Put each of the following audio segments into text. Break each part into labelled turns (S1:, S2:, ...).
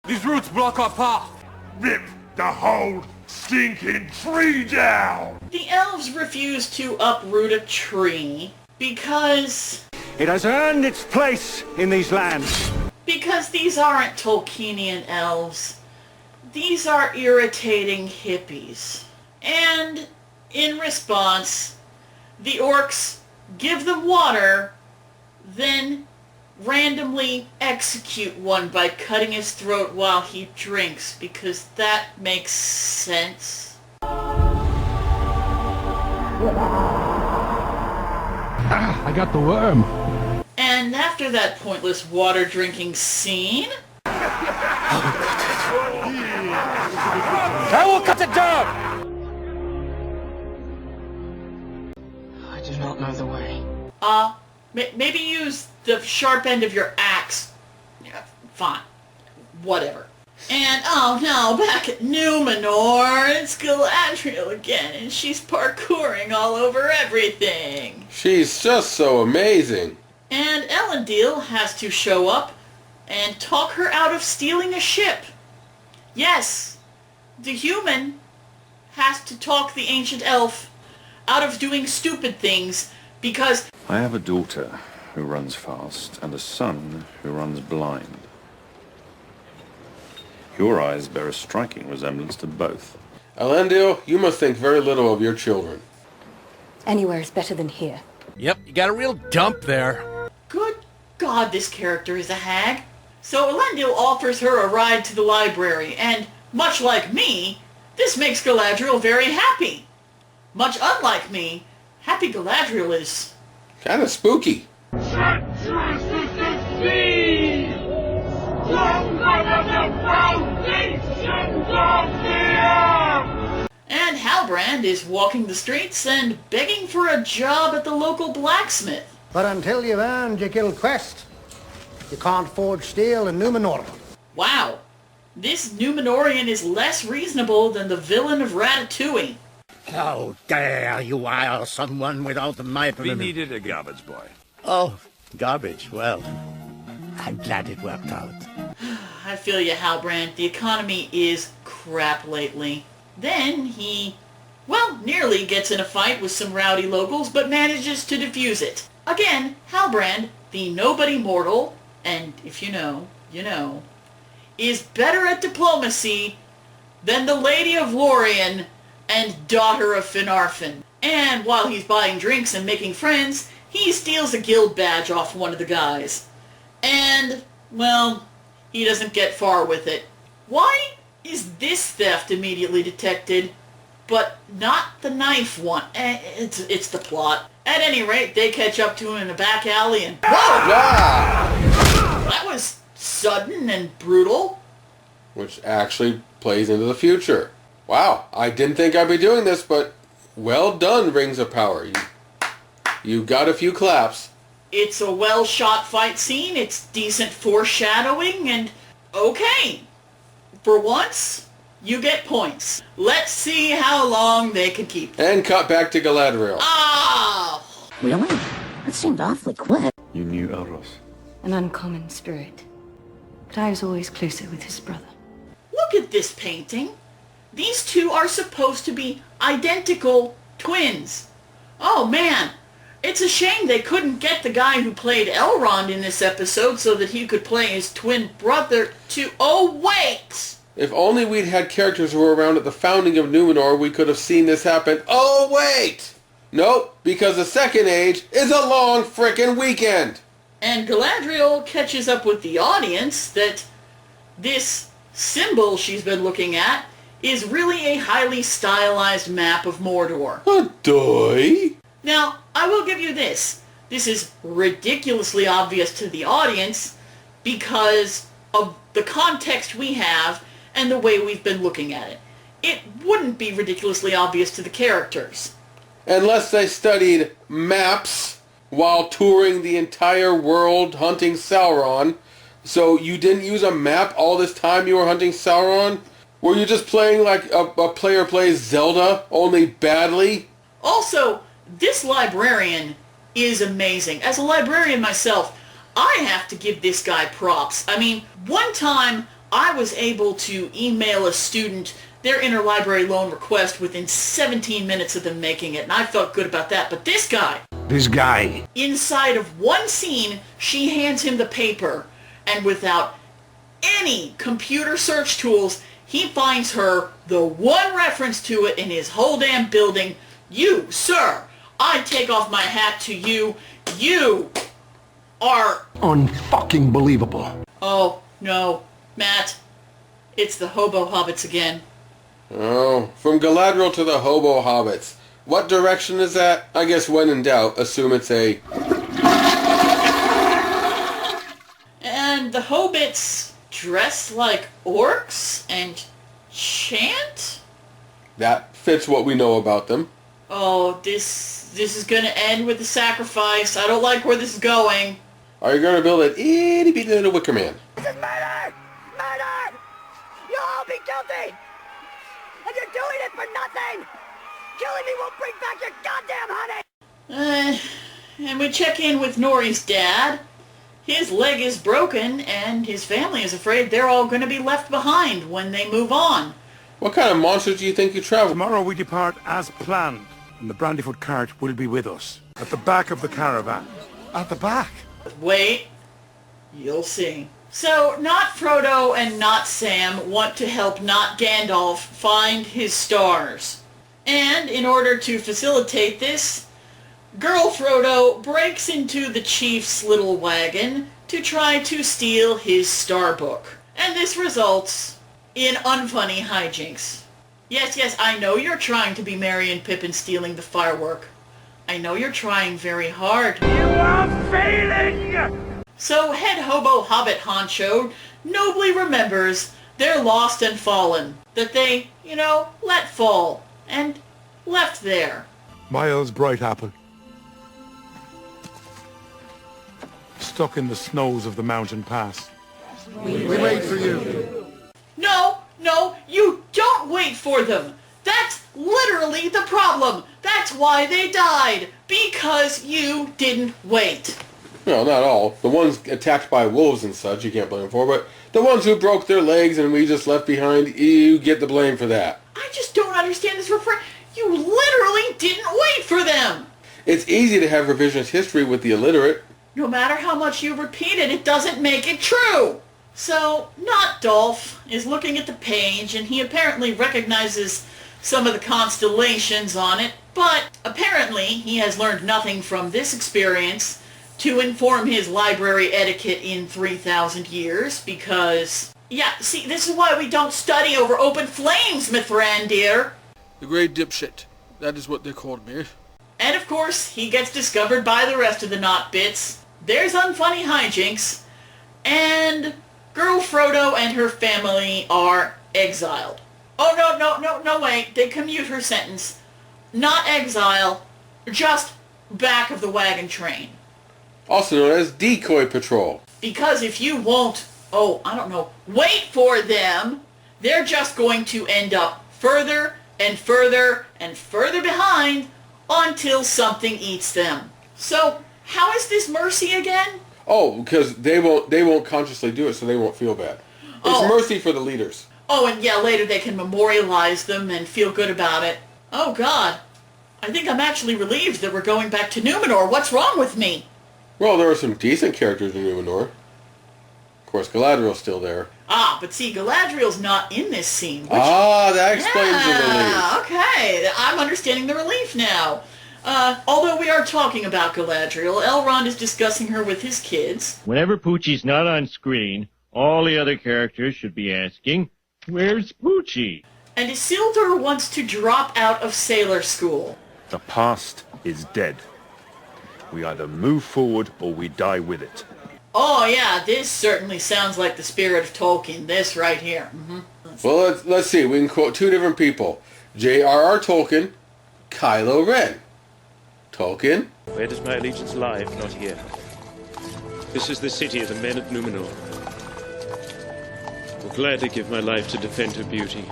S1: These roots block our path.
S2: Rip the whole stinking tree down!
S3: The elves refuse to uproot a tree because...
S4: It has earned its place in these lands.
S3: Because these aren't Tolkienian elves. These are irritating hippies. And in response, the orcs give them water, then randomly execute one by cutting his throat while he drinks, because that makes sense.
S1: I got the worm.
S3: And after that pointless water drinking scene...
S4: I will cut it down!
S5: I do not know the way.
S3: Maybe use the sharp end of your axe. Yeah, fine. Whatever. And, oh no, back at Numenor, it's Galadriel again, and she's parkouring all over everything.
S6: She's just so amazing.
S3: And Elendil has to show up and talk her out of stealing a ship. Yes, the human has to talk the ancient elf out of doing stupid things because...
S7: I have a daughter who runs fast and a son who runs blind. Your eyes bear a striking resemblance to both.
S6: Elendil, you must think very little of your children.
S8: Anywhere is better than here.
S1: Yep, you got a real dump there.
S3: Good God, this character is a hag. So Elendil offers her a ride to the library, and much like me, this makes Galadriel very happy. Much unlike me, happy Galadriel is...
S6: kind of spooky.
S2: Treacherous is the sea! Stronger than the foundations of the earth!
S3: And Halbrand is walking the streets and begging for a job at the local blacksmith.
S9: But until you've earned your guild quest, you can't forge steel in Numenor.
S3: Wow, this Numenorian is less reasonable than the villain of Ratatouille.
S10: How dare you hire someone without my permission?
S7: We needed a garbage boy.
S10: Oh, garbage. Well, I'm glad it worked out.
S3: I feel you, Halbrand. The economy is crap lately. Then he, well, nearly gets in a fight with some rowdy locals, but manages to defuse it. Again, Halbrand, the nobody mortal, and if you know, you know, is better at diplomacy than the Lady of Lorien and daughter of Finarfin. And while he's buying drinks and making friends, he steals a guild badge off one of the guys. And, well, he doesn't get far with it. Why is this theft immediately detected, but not the knife one? It's the plot. At any rate, they catch up to him in a back alley and... Whoa! That was sudden and brutal.
S6: Which actually plays into the future. Wow, I didn't think I'd be doing this, but well done, Rings of Power. You got a few claps.
S3: It's a well-shot fight scene, it's decent foreshadowing, and okay. For once, you get points. Let's see how long they can keep.
S6: And cut back to Galadriel.
S3: Ah!
S8: Really? That seemed awfully quick.
S7: You knew Elros.
S8: An uncommon spirit. But I was always closer with his brother.
S3: Look at this painting. These two are supposed to be identical twins. Oh man, it's a shame they couldn't get the guy who played Elrond in this episode so that he could play his twin brother too. Oh wait!
S6: If only we'd had characters who were around at the founding of Numenor, we could have seen this happen. Oh wait! Nope, because the Second Age is a long frickin' weekend!
S3: And Galadriel catches up with the audience that this symbol she's been looking at is really a highly stylized map of Mordor.
S6: Adoy!
S3: Now, I will give you this. This is ridiculously obvious to the audience because of the context we have and the way we've been looking at it. It wouldn't be ridiculously obvious to the characters.
S6: Unless they studied maps while touring the entire world hunting Sauron. So you didn't use a map all this time you were hunting Sauron? Were you just playing like a player plays Zelda, only badly?
S3: Also, this librarian is amazing. As a librarian myself, I have to give this guy props. I mean, one time I was able to email a student their interlibrary loan request within 17 minutes of them making it, and I felt good about that. But this guy, inside of one scene, she hands him the paper, and without any computer search tools, he finds her the one reference to it in his whole damn building. You, sir, I take off my hat to you. You are
S9: unfucking believable.
S3: Oh, no, Matt. It's the hobo hobbits again.
S6: Oh, from Galadriel to the hobo hobbits. What direction is that? I guess when in doubt, assume it's a...
S3: And the hobbits dress like orcs and chant?
S6: That fits what we know about them.
S3: Oh, this is gonna end with the sacrifice. I don't like where this is going.
S6: Are you going to build an itty-bitty little wicker man?
S5: This is murder! Murder! You'll all be guilty! And you're doing it for nothing! Killing me won't bring back your goddamn honey!
S3: And we check in with Nori's dad. His leg is broken, and his family is afraid they're all going to be left behind when they move on.
S6: What kind of monsters do you think you travel?
S4: Tomorrow we depart as planned, and the Brandyfoot cart will be with us, at the back of the caravan.
S10: At the back?
S3: Wait, you'll see. So, not Frodo and not Sam want to help not Gandalf find his stars. And in order to facilitate this, Girl Frodo breaks into the chief's little wagon to try to steal his star book. And this results in unfunny hijinks. Yes, I know you're trying to be Merry and Pippin stealing the firework. I know you're trying very hard.
S4: You are failing!
S3: So head hobo hobbit honcho nobly remembers they're lost and fallen. That they, let fall. And left there.
S4: Miles Brightapple. Stuck in the snows of the mountain pass.
S10: We wait for you.
S3: No, you don't wait for them. That's literally the problem. That's why they died. Because you didn't wait.
S6: No, not all. The ones attacked by wolves and such, you can't blame them for, but the ones who broke their legs and we just left behind, you get the blame for that.
S3: I just don't understand this refer. You literally didn't wait for them.
S6: It's easy to have revisionist history with the illiterate.
S3: No matter how much you repeat it, it doesn't make it true. So, not Dolph is looking at the page, and he apparently recognizes some of the constellations on it, but apparently he has learned nothing from this experience to inform his library etiquette in 3,000 years, because... Yeah, see, this is why we don't study over open flames, Mithran, dear.
S1: The great dipshit. That is what they called me.
S3: And of course, he gets discovered by the rest of the Not Bits. There's unfunny hijinks, and Girl Frodo and her family are exiled. Oh, no, wait. They commute her sentence. Not exile, just back of the wagon train.
S6: Also known as decoy patrol.
S3: Because if you won't, wait for them, they're just going to end up further and further and further behind until something eats them. So, how is this mercy again?
S6: Oh, because they won't consciously do it, so they won't feel bad. It's mercy for the leaders.
S3: Oh, and yeah, later they can memorialize them and feel good about it. Oh, God. I think I'm actually relieved that we're going back to Numenor. What's wrong with me?
S6: Well, there are some decent characters in Numenor. Of course, Galadriel's still there.
S3: Ah, but see, Galadriel's not in this scene.
S6: That explains the relief.
S3: Okay. I'm understanding the relief now. Although we are talking about Galadriel, Elrond is discussing her with his kids.
S11: Whenever Poochie's not on screen, all the other characters should be asking, "Where's Poochie?"
S3: And Isildur wants to drop out of sailor school.
S7: The past is dead. We either move forward or we die with it.
S3: Oh yeah, this certainly sounds like the spirit of Tolkien, this right here. Mm-hmm.
S6: Well, let's see. We can quote two different people. J.R.R. Tolkien, Kylo Ren. Tolkien.
S11: Where does my allegiance lie if not here? This is the city of the men of Numenor. I will gladly give my life to defend her beauty,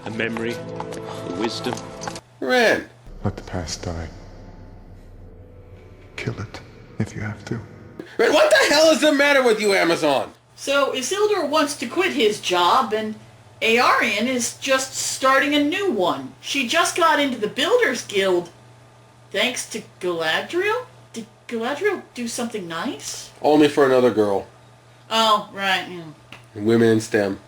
S11: her memory, her wisdom.
S6: Ren.
S12: Let the past die. Kill it, if you have to.
S6: Ren, what the hell is the matter with you, Amazon?
S3: So Isildur wants to quit his job, and Aarion is just starting a new one. She just got into the Builders Guild thanks to Galadriel? Did Galadriel do something nice?
S6: Only for another girl.
S3: Oh, right. Yeah.
S6: Women in STEM.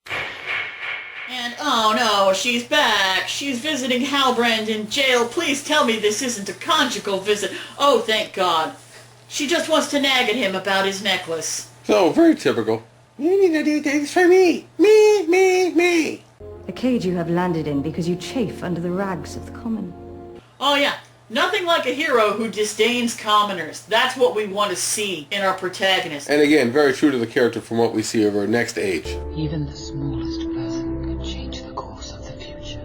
S3: And, oh no, she's back. She's visiting Halbrand in jail. Please tell me this isn't a conjugal visit. Oh, thank God. She just wants to nag at him about his necklace.
S6: So, very typical. You need to do things for me. Me.
S8: A cage you have landed in because you chafe under the rags of the common.
S3: Oh yeah, nothing like a hero who disdains commoners. That's what we want to see in our protagonist.
S6: And again, very true to the character from what we see over Next Age.
S12: Even the smallest person can change the course of the future.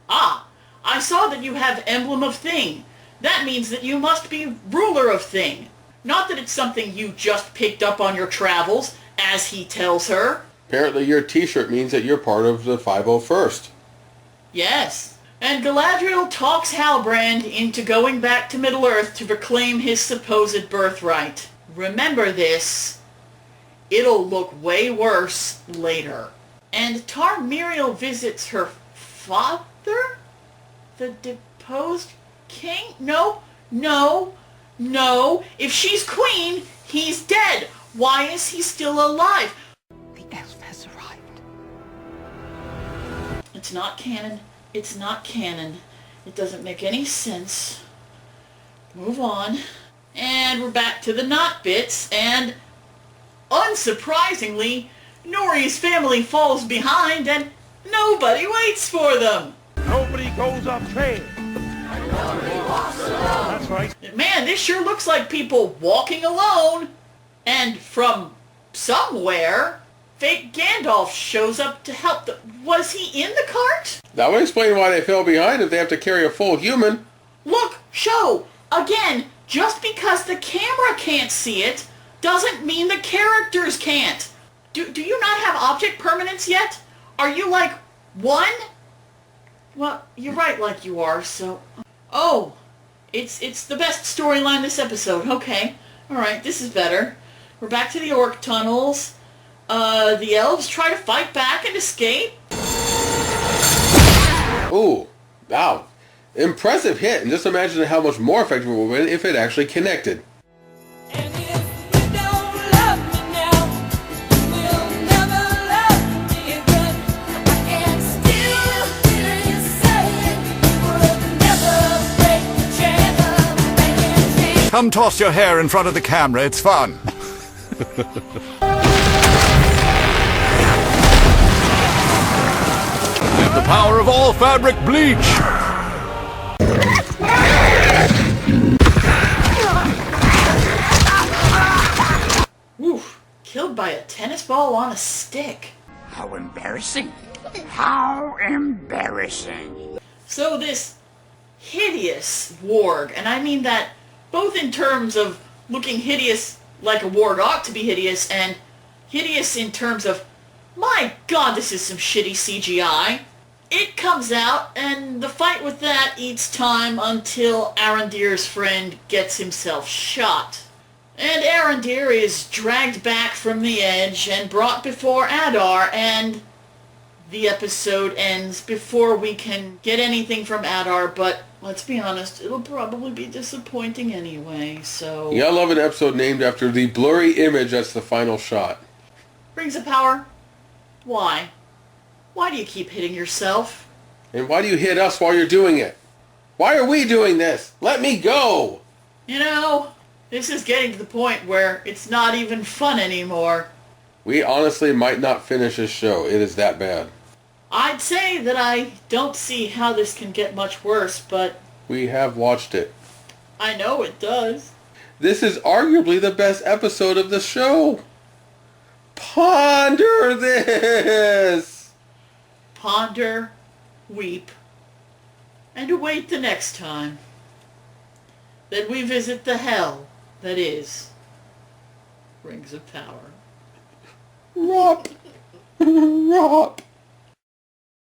S3: Ah, I saw that you have Emblem of Thing. That means that you must be ruler of Thing. Not that it's something you just picked up on your travels, as he tells her.
S6: Apparently your t-shirt means that you're part of the 501st.
S3: Yes. And Galadriel talks Halbrand into going back to Middle-earth to reclaim his supposed birthright. Remember this. It'll look way worse later. And Tar Miriel visits her father? The deposed king? No. If she's queen, he's dead. Why is he still alive?
S12: The elf has arrived.
S3: It's not canon. It's not canon. It doesn't make any sense. Move on. And we're back to the not bits, and unsurprisingly, Nori's family falls behind and nobody waits for them.
S4: Nobody goes off trail. That's right.
S3: Man, this sure looks like people walking alone. And from somewhere, fake Gandalf shows up to help them. Was he in the cart?
S6: That would explain why they fell behind if they have to carry a full human.
S3: Look, show. Again, just because the camera can't see it doesn't mean the characters can't. Do you not have object permanence yet? Are you like one? Well, you're right like you are, so... Oh, it's the best storyline this episode. Okay. Alright, this is better. We're back to the orc tunnels. The elves try to fight back and escape.
S6: Ooh, wow. Impressive hit, and just imagine how much more effective it would have been if it actually connected.
S13: Come toss your hair in front of the camera, it's fun. The power of all fabric bleach!
S3: Oof, killed by a tennis ball on a stick.
S10: How embarrassing. How embarrassing.
S3: So this hideous warg, and I mean that both in terms of looking hideous like a warg ought to be hideous, and hideous in terms of, my God, this is some shitty CGI. It comes out, and the fight with that eats time until Arondir's friend gets himself shot. And Arondir is dragged back from the edge and brought before Adar, and the episode ends before we can get anything from Adar, but let's be honest, it'll probably be disappointing anyway, so...
S6: Yeah, I love an episode named after the blurry image that's the final shot.
S3: Rings of Power? Why? Why do you keep hitting yourself?
S6: And why do you hit us while you're doing it? Why are we doing this? Let me go!
S3: You know, this is getting to the point where it's not even fun anymore.
S6: We honestly might not finish this show. It is that bad.
S3: I'd say that I don't see how this can get much worse, but...
S6: We have watched it.
S3: I know it does.
S6: This is arguably the best episode of the show. Ponder this!
S3: Ponder, weep, and await the next time that we visit the hell that is Rings of Power.
S6: ROP! ROP!